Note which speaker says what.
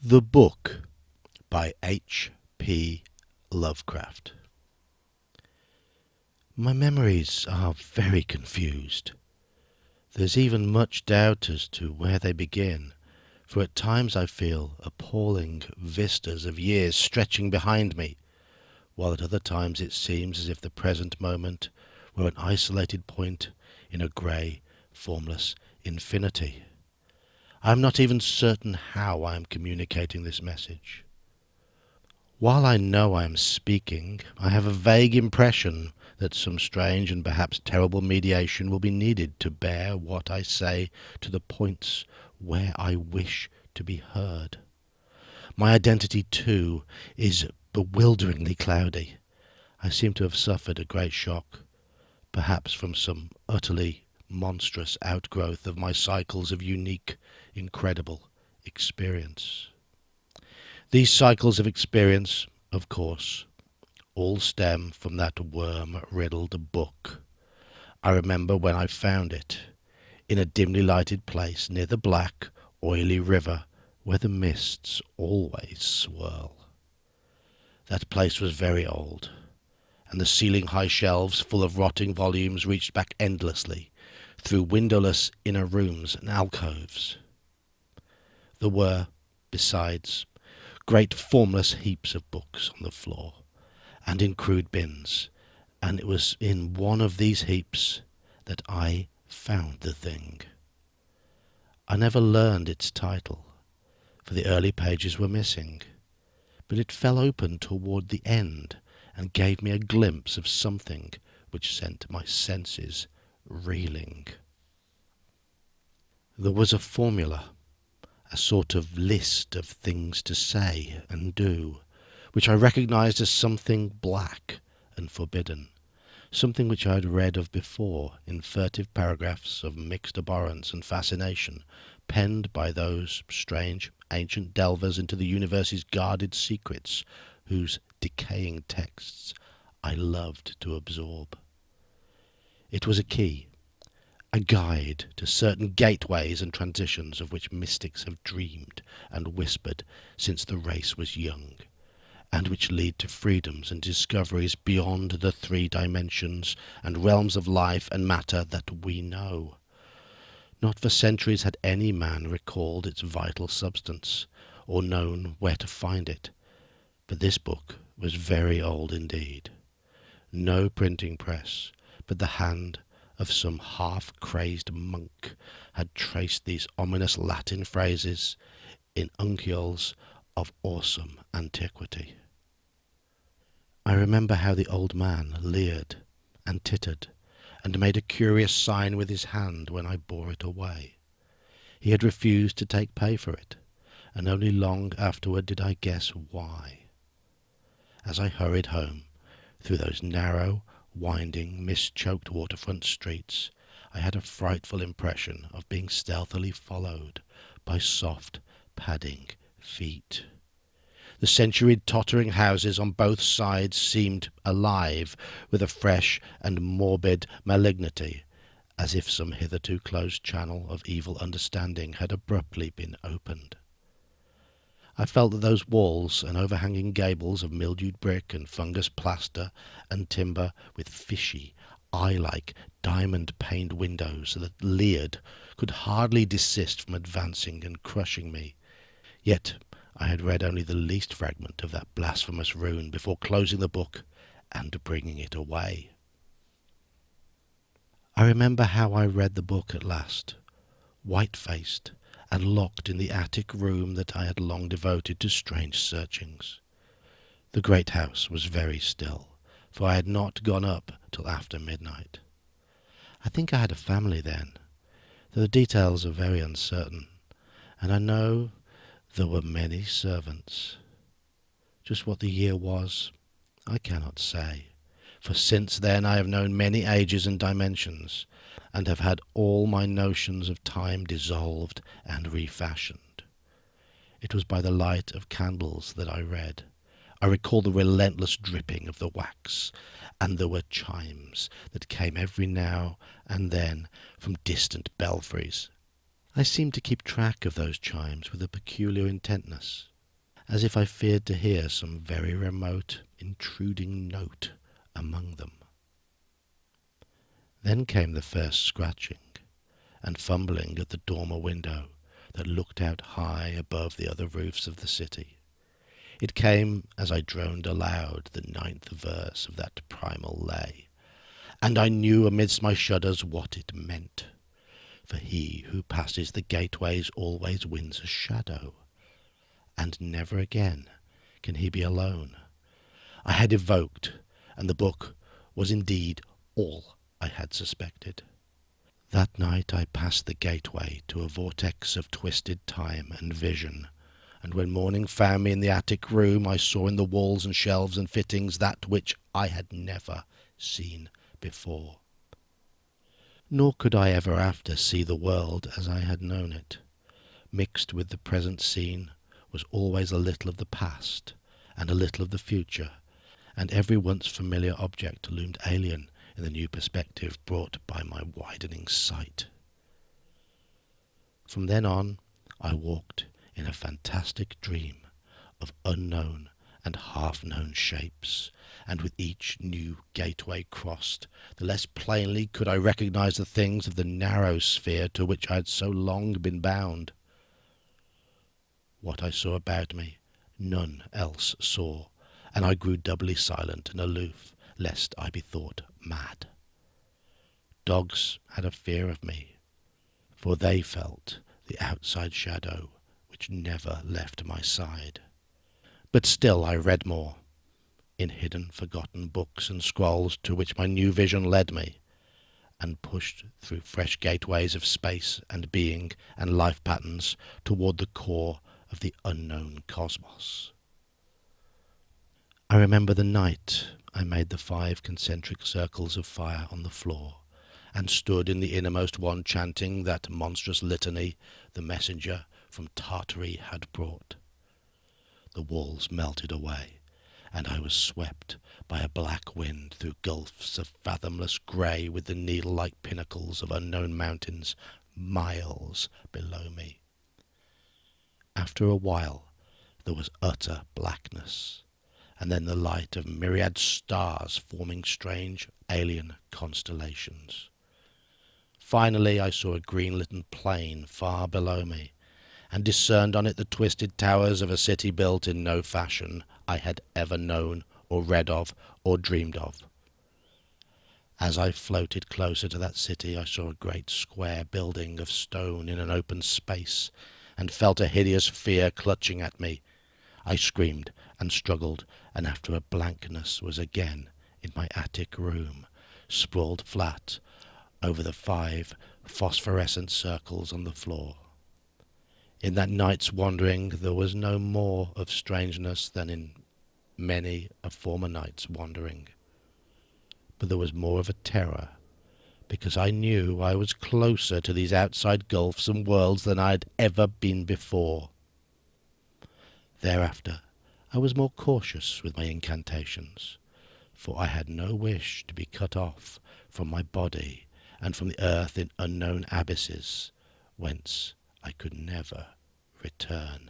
Speaker 1: The Book by HP Lovecraft. My memories are very confused. There's even much doubt as to where they begin, for at times I feel appalling vistas of years stretching behind me, while at other times it seems as if the present moment were an isolated point in a grey, formless infinity. I am not even certain how I am communicating this message. While I know I am speaking, I have a vague impression that some strange and perhaps terrible mediation will be needed to bear what I say to the points where I wish to be heard. My identity, too, is bewilderingly cloudy. I seem to have suffered a great shock, perhaps from some utterly monstrous outgrowth of my cycles of unique, incredible experience. These cycles of experience, of course, all stem from that worm-riddled book. I remember when I found it, in a dimly lighted place near the black, oily river where the mists always swirl. That place was very old, and the ceiling-high shelves full of rotting volumes reached back endlessly through windowless inner rooms and alcoves. There were, besides, great formless heaps of books on the floor and in crude bins, and it was in one of these heaps that I found the thing. I never learned its title, for the early pages were missing, but it fell open toward the end and gave me a glimpse of something which sent my senses reeling. There was a formula, a sort of list of things to say and do, which I recognized as something black and forbidden, something which I had read of before in furtive paragraphs of mixed abhorrence and fascination, penned by those strange ancient delvers into the universe's guarded secrets, whose decaying texts I loved to absorb. It was a key, a guide to certain gateways and transitions of which mystics have dreamed and whispered since the race was young, and which lead to freedoms and discoveries beyond the 3 dimensions and realms of life and matter that we know. Not for centuries had any man recalled its vital substance, or known where to find it, but this book was very old indeed. No printing press, but the hand of some half-crazed monk had traced these ominous Latin phrases in uncials of awesome antiquity. I remember how the old man leered and tittered and made a curious sign with his hand when I bore it away. He had refused to take pay for it, and only long afterward did I guess why. As I hurried home through those narrow, winding, mist-choked waterfront streets, I had a frightful impression of being stealthily followed by soft, padding feet. The centuried tottering houses on both sides seemed alive with a fresh and morbid malignity, as if some hitherto closed channel of evil understanding had abruptly been opened. I felt that those walls and overhanging gables of mildewed brick and fungus plaster and timber, with fishy, eye-like, diamond-paned windows that leered, could hardly desist from advancing and crushing me. Yet I had read only the least fragment of that blasphemous rune before closing the book and bringing it away. I remember how I read the book at last, white-faced and locked in the attic room that I had long devoted to strange searchings. The great house was very still, for I had not gone up till after midnight. I think I had a family then, though the details are very uncertain, and I know there were many servants. Just what the year was, I cannot say, for since then I have known many ages and dimensions, and have had all my notions of time dissolved and refashioned. It was by the light of candles that I read. I recall the relentless dripping of the wax, and there were chimes that came every now and then from distant belfries. I seemed to keep track of those chimes with a peculiar intentness, as if I feared to hear some very remote, intruding note among them. Then came the first scratching and fumbling at the dormer window that looked out high above the other roofs of the city. It came as I droned aloud the 9th verse of that primal lay, and I knew amidst my shudders what it meant. For he who passes the gateways always wins a shadow, and never again can he be alone. I had evoked, and the book was indeed all I had suspected. That night I passed the gateway to a vortex of twisted time and vision, and when morning found me in the attic room, I saw in the walls and shelves and fittings that which I had never seen before. Nor could I ever after see the world as I had known it. Mixed with the present scene was always a little of the past and a little of the future, and every once familiar object loomed alien in the new perspective brought by my widening sight. From then on, I walked in a fantastic dream of unknown and half-known shapes, and with each new gateway crossed, the less plainly could I recognize the things of the narrow sphere to which I had so long been bound. What I saw about me, none else saw, and I grew doubly silent and aloof, lest I be thought mad. Dogs had a fear of me, for they felt the outside shadow which never left my side. But still I read more, in hidden, forgotten books and scrolls to which my new vision led me, and pushed through fresh gateways of space and being and life patterns toward the core of the unknown cosmos. I remember the night I made the 5 concentric circles of fire on the floor, and stood in the innermost one chanting that monstrous litany the messenger from Tartary had brought. The walls melted away, and I was swept by a black wind through gulfs of fathomless grey with the needle-like pinnacles of unknown mountains miles below me. After a while there was utter blackness, and then the light of myriad stars forming strange alien constellations. Finally I saw a green-lit plain far below me, and discerned on it the twisted towers of a city built in no fashion I had ever known or read of or dreamed of. As I floated closer to that city, I saw a great square building of stone in an open space, and felt a hideous fear clutching at me. I screamed and struggled, and after a blankness was again in my attic room, sprawled flat over the 5 phosphorescent circles on the floor. In that night's wandering there was no more of strangeness than in many a former night's wandering, but there was more of a terror, because I knew I was closer to these outside gulfs and worlds than I had ever been before. Thereafter I was more cautious with my incantations, for I had no wish to be cut off from my body and from the earth in unknown abysses, whence I could never return.